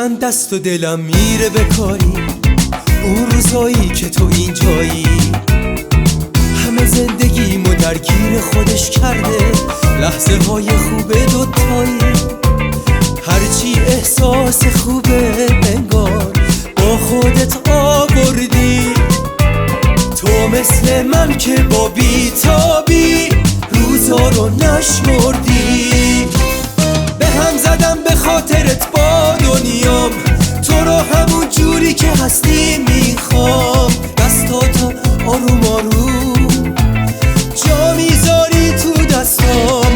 من دست و دلم میره به کاری، اون روزایی که تو اینجایی. همه زندگیمو درگیر خودش کرده، لحظه های خوبه دوتایی. هرچی احساس خوبه انگار با خودت آوردی. تو مثل من که با بیتابی روزا رو نشمردی. به هم زدم به خاطرت با دنیام، تو رو همون جوری که هستی میخوام. دستاتو آروم آروم جا میذاری تو دستام.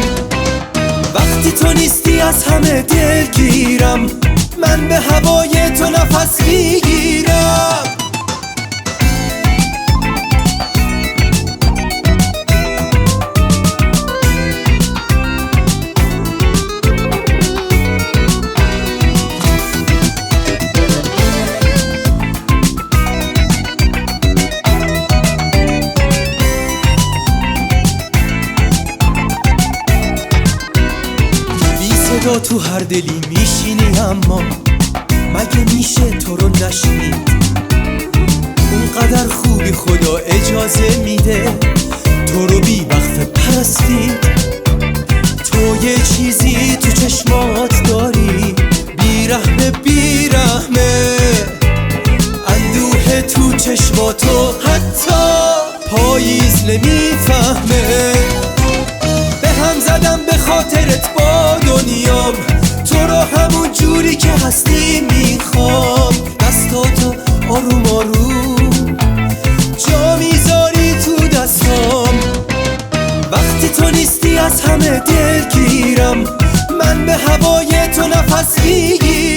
وقتی تو نیستی از همه دلگیرم، من به هوای تو نفس میگیرم. صدا تو هر دلی میشینی، اما مگه میشه تو رو نشنید؟ اونقدر خوبی خدا اجازه میده تو رو بی وقفه پرستید. تو یه چیزی تو چشمات داری، بیرحمه بیرحمه. اندوه تو چشماتو حتی پاییز نمیفهمه. به هم زدم به خاطرت با دنیام، تو رو همون جوری که هستی میخوام. دستاتو آروم آروم جا میذاری تو دستام. وقتی تو نیستی از همه دلگیرم، من به هوای تو نفس میگیرم.